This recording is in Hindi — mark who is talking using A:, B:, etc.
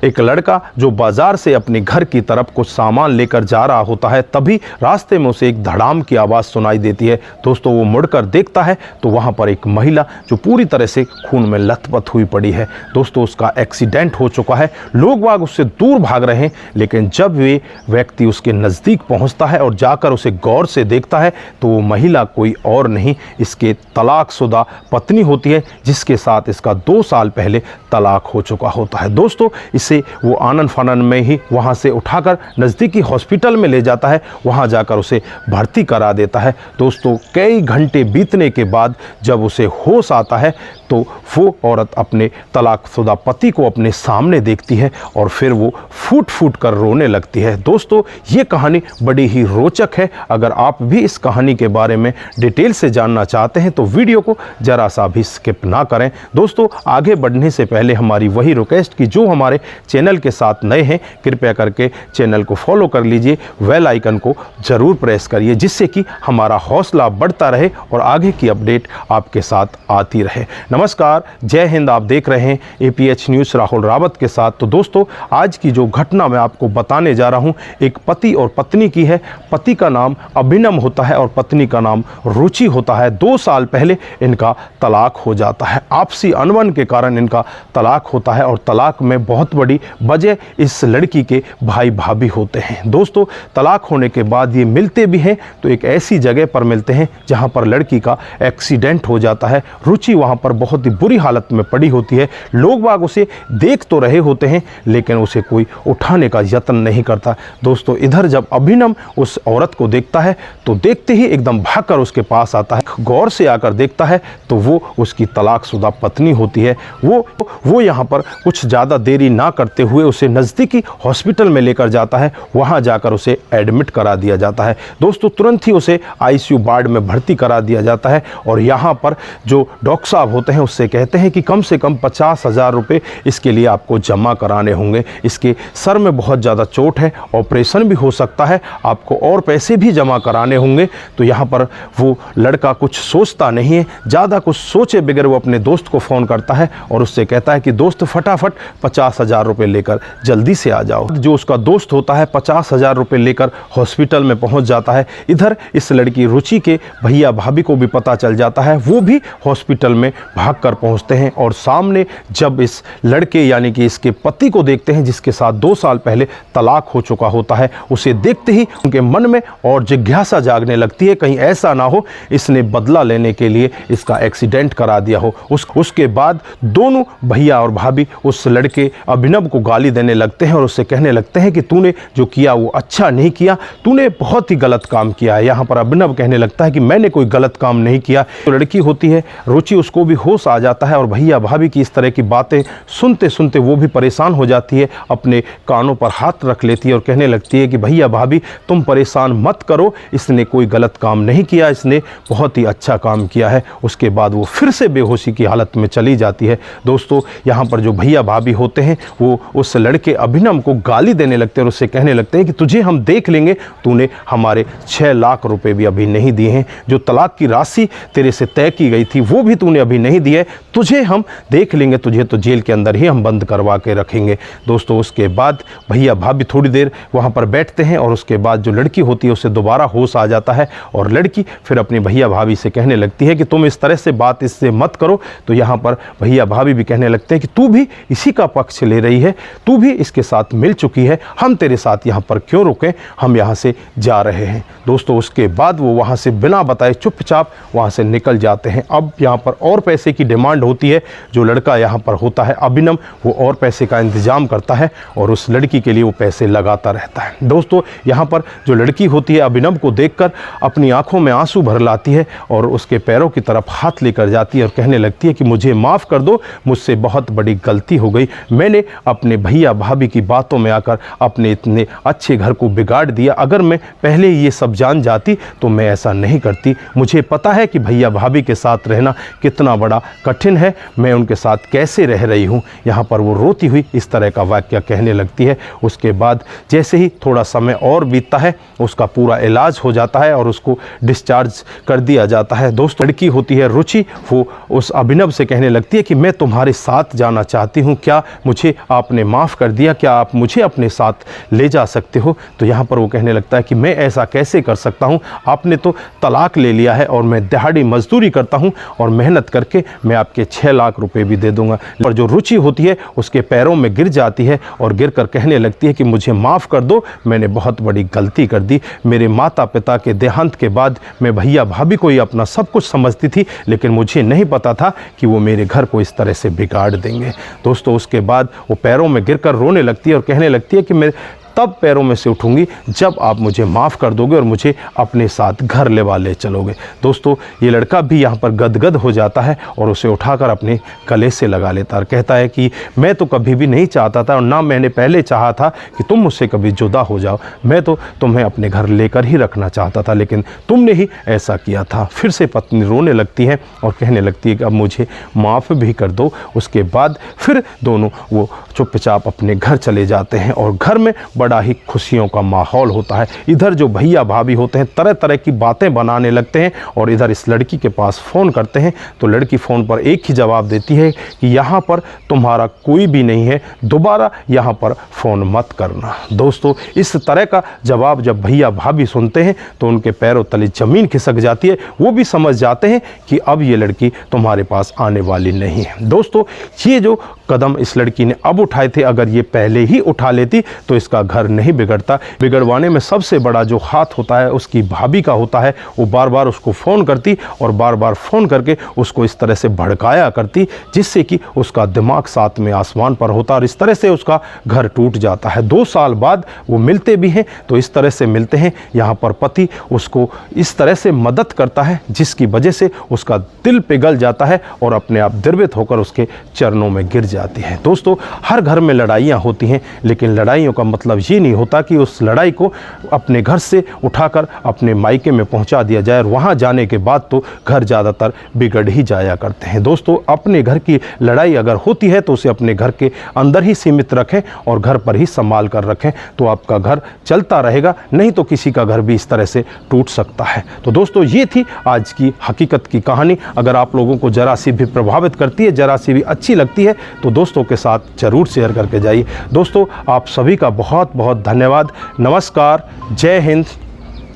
A: एक लड़का जो बाजार से अपने घर की तरफ कुछ सामान लेकर जा रहा होता है, तभी रास्ते में उसे एक धड़ाम की आवाज़ सुनाई देती है। दोस्तों वो मुड़कर देखता है तो वहाँ पर एक महिला जो पूरी तरह से खून में लथपथ हुई पड़ी है। दोस्तों उसका एक्सीडेंट हो चुका है, लोग बाग उससे दूर भाग रहे हैं, लेकिन जब वे व्यक्ति उसके नज़दीक पहुँचता है और जाकर उसे गौर से देखता है तो वो महिला कोई और नहीं, इसके तलाकशुदा पत्नी होती है, जिसके साथ इसका 2 साल पहले तलाक हो चुका होता है। दोस्तों इसे वो आनन फानन में ही वहाँ से उठाकर नज़दीकी हॉस्पिटल में ले जाता है, वहाँ जाकर उसे भर्ती करा देता है। दोस्तों कई घंटे बीतने के बाद जब उसे होश आता है तो वो औरत अपने तलाकशुदा पति को अपने सामने देखती है और फिर वो फूट फूट कर रोने लगती है। दोस्तों ये कहानी बड़ी ही रोचक है। अगर आप भी इस कहानी के बारे में डिटेल से जानना चाहते हैं तो वीडियो को ज़रा सा भी स्किप ना करें। दोस्तों आगे बढ़ने से पहले हमारी वही रिक्वेस्ट कि जो हमारे चैनल के साथ नए हैं कृपया करके चैनल को फॉलो कर लीजिए, बेल आइकन को ज़रूर प्रेस करिए, जिससे कि हमारा हौसला बढ़ता रहे और आगे की अपडेट आपके साथ आती रहे। नमस्कार, जय हिंद। आप देख रहे हैं APH न्यूज़ राहुल रावत के साथ। तो दोस्तों आज की जो घटना मैं आपको बताने जा रहा हूं एक पति और पत्नी की है। पति का नाम अभिनव होता है और पत्नी का नाम रुचि होता है। 2 साल पहले इनका तलाक हो जाता है। आपसी अनबन के कारण इनका तलाक होता है और तलाक में बहुत बड़ी वजह इस लड़की के भाई भाभी होते हैं। दोस्तों तलाक होने के बाद ये मिलते भी हैं तो एक ऐसी जगह पर मिलते हैं जहाँ पर लड़की का एक्सीडेंट हो जाता है। रुचि वहाँ पर बहुत ही बुरी हालत में पड़ी होती है। लोग बाग उसे देख तो रहे होते हैं लेकिन उसे कोई उठाने का यत्न नहीं करता। दोस्तों इधर जब अभिनव उस औरत को देखता है तो देखते ही एकदम भागकर उसके पास आता है। गौर से आकर देखता है तो वो उसकी तलाकशुदा पत्नी होती है। वो यहाँ पर कुछ ज़्यादा देरी ना करते हुए उसे नज़दीकी हॉस्पिटल में लेकर जाता है। वहाँ जाकर उसे एडमिट करा दिया जाता है। दोस्तों तुरंत ही उसे ICU वार्ड में भर्ती करा दिया जाता है और यहाँ पर जो डॉक्टर साहब होते हैं उससे कहते हैं कि कम से कम 50,000 रुपये इसके लिए आपको जमा कराने होंगे। इसके सर में बहुत ज़्यादा चोट है, ऑपरेशन भी हो सकता है, आपको और पैसे भी जमा कराने होंगे। तो यहाँ पर वो लड़का कुछ सोचता नहीं है, ज़्यादा कुछ सोचे बगैर वो अपने दोस्त को फ़ोन करता है और उससे कहता है कि दोस्त फटाफट 50,000 रुपये लेकर जल्दी से आ जाओ। जो उसका दोस्त होता है 50,000 रुपये लेकर हॉस्पिटल में पहुँच जाता है। इधर इस लड़की रुचि के भैया भाभी को भी पता चल जाता है, वो भी हॉस्पिटल में भागकर पहुंचते हैं और सामने जब इस लड़के यानी कि इसके पति को देखते हैं जिसके साथ 2 साल पहले तलाक हो चुका होता है, उसे देखते ही उनके मन में और जिज्ञासा जागने लगती है कहीं ऐसा ना हो इसने बदला लेने के लिए इसका एक्सीडेंट करा दिया हो। उसके बाद दोनों भैया और भाभी उस लड़के अभिनव को गाली देने लगते हैं और उससे कहने लगते हैं कि तूने जो किया वो अच्छा नहीं किया, तूने बहुत ही गलत काम किया है। यहाँ पर अभिनव कहने लगता है कि मैंने कोई गलत काम नहीं किया। तो लड़की होती है रुचि, उसको भी होश आ जाता है और भैया भाभी की इस तरह की बातें सुनते सुनते वो भी परेशान हो जाती है, अपने कानों पर हाथ रख लेती है और कहने लगती है कि भैया भाभी तुम परेशान मत करो, इसने कोई गलत काम नहीं किया, इसने बहुत ही अच्छा काम किया है। उसके बाद वो फिर से बेहोशी की हालत में चली जाती है। दोस्तों यहाँ पर जो भैया भाभी होते हैं वो उस लड़के अभिनव को गाली देने लगते हैं और उससे कहने लगते हैं कि तुझे हम देख लेंगे, तूने हमारे 6 लाख रुपए भी अभी नहीं दिए हैं, जो तलाक की राशि तेरे से तय की गई थी वो भी तूने अभी नहीं दी है, तुझे हम देख लेंगे, तुझे तो जेल के अंदर ही हम बंद करवा के रखेंगे। दोस्तों उसके बाद भैया भाभी थोड़ी देर वहाँ पर बैठते हैं और उसके बाद जो लड़की होती है उसे दोबारा होश आ जाता है और लड़की फिर अपनी भैया भाभी से कहने लगती है कि तुम इस तरह से बात इससे मत करो। तो यहाँ पर भैया भाभी भी कहने लगते हैं कि तू भी इसी का पक्ष ले रही है, तू भी इसके साथ मिल चुकी है, हम तेरे साथ यहाँ पर क्यों रुकें, हम यहाँ से जा रहे हैं। दोस्तों उसके बाद वो वहाँ से बिना बताए चुपचाप वहाँ से निकल जाते हैं। अब यहाँ पर और पैसे की डिमांड होती है। जो लड़का यहाँ पर होता है अभिनव, वो और पैसे का इंतजाम करता है और उस लड़की के लिए वो पैसे लगाता रहता है। दोस्तों यहाँ पर जो लड़की होती है अभिनव को देखकर अपनी आंखों में आंसू भर लाती है और उसके पैरों की तरफ हाथ लेकर जाती है और कहने लगती है कि मुझे माफ़ कर दो, मुझसे बहुत बड़ी गलती हो गई, मैंने अपने भैया भाभी की बातों में आकर अपने इतने अच्छे घर को बिगाड़ दिया। अगर मैं पहले ये सब जान जाती तो मैं ऐसा नहीं करती। मुझे पता है कि भैया भाभी के साथ रहना कितना बड़ा कठिन है, मैं उनके साथ कैसे रह रही हूँ। यहाँ पर वो रोती हुई इस तरह का वाक्य कहने लगती है। उसके बाद जैसे ही थोड़ा समय और बीतता है, उसका पूरा इलाज हो जाता है और उसको डिस्चार्ज कर दिया जाता है। दोस्त लड़की होती है रुचि, वो उस अभिनव से कहने लगती है कि मैं तुम्हारे साथ जाना चाहती हूँ, क्या मुझे आपने माफ़ कर दिया, क्या आप मुझे अपने साथ ले जा सकते हो। तो यहाँ पर वो कहने लगता है कि मैं ऐसा कैसे कर सकता हूँ, आपने तो तलाक ले लिया है और मैं दिहाड़ी मजदूरी करता हूँ और मेहनत करके मैं आपके 6 लाख रुपए भी दे दूंगा। पर जो रुचि होती है उसके पैरों में गिर जाती है और गिर कर कहने लगती है कि मुझे माफ़ कर दो, मैंने बहुत बड़ी गलती कर दी। मेरे माता पिता के देहांत के बाद मैं भैया भाभी को ही अपना सब कुछ समझती थी, लेकिन मुझे नहीं पता था कि वो मेरे घर को इस तरह से बिगाड़ देंगे। दोस्तों उसके बाद वो पैरों में गिरकर रोने लगती है और कहने लगती है कि मैं तब पैरों में से उठूंगी जब आप मुझे माफ़ कर दोगे और मुझे अपने साथ घर ले चलोगे। दोस्तों ये लड़का भी यहाँ पर गदगद हो जाता है और उसे उठाकर अपने गले से लगा लेता और कहता है कि मैं तो कभी भी नहीं चाहता था और ना मैंने पहले चाहा था कि तुम मुझसे कभी जुदा हो जाओ। मैं तो तुम्हें अपने घर लेकर ही रखना चाहता था, लेकिन तुमने ही ऐसा किया था। फिर से पत्नी रोने लगती है और कहने लगती है कि अब मुझे माफ़ भी कर दो। उसके बाद फिर दोनों वो चुपचाप अपने घर चले जाते हैं और घर में बड़ा ही खुशियों का माहौल होता है। इधर जो भैया भाभी होते हैं तरह तरह की बातें बनाने लगते हैं और इधर इस लड़की के पास फ़ोन करते हैं तो लड़की फ़ोन पर एक ही जवाब देती है कि यहाँ पर तुम्हारा कोई भी नहीं है, दोबारा यहाँ पर फ़ोन मत करना। दोस्तों इस तरह का जवाब जब भैया भाभी सुनते हैं तो उनके पैरों तले ज़मीन खिसक जाती है। वो भी समझ जाते हैं कि अब ये लड़की तुम्हारे पास आने वाली नहीं है। दोस्तों ये जो कदम इस लड़की ने अब उठाए थे, अगर ये पहले ही उठा लेती तो इसका घर नहीं बिगड़ता। बिगड़वाने में सबसे बड़ा जो हाथ होता है उसकी भाभी का होता है। वो बार बार उसको फ़ोन करती और बार बार फ़ोन करके उसको इस तरह से भड़काया करती जिससे कि उसका दिमाग साथ में आसमान पर होता और इस तरह से उसका घर टूट जाता है। 2 साल बाद वो मिलते भी हैं तो इस तरह से मिलते हैं। यहाँ पर पति उसको इस तरह से मदद करता है जिसकी वजह से उसका दिल पिघल जाता है और अपने आप द्रवित होकर उसके चरणों में गिर जाती है। दोस्तों हर घर में लड़ाइयाँ होती हैं, लेकिन लड़ाइयों का मतलब ये नहीं होता कि उस लड़ाई को अपने घर से उठाकर अपने मायके में पहुंचा दिया जाए और वहां जाने के बाद तो घर ज़्यादातर बिगड़ ही जाया करते हैं। दोस्तों अपने घर की लड़ाई अगर होती है तो उसे अपने घर के अंदर ही सीमित रखें और घर पर ही संभाल कर रखें तो आपका घर चलता रहेगा, नहीं तो किसी का घर भी इस तरह से टूट सकता है। तो दोस्तों ये थी आज की हकीकत की कहानी। अगर आप लोगों को जरा सी भी प्रभावित करती है, जरा सी भी अच्छी लगती है तो दोस्तों के साथ जरूर शेयर करके जाइए। दोस्तों आप सभी का बहुत बहुत धन्यवाद। नमस्कार, जय हिंद,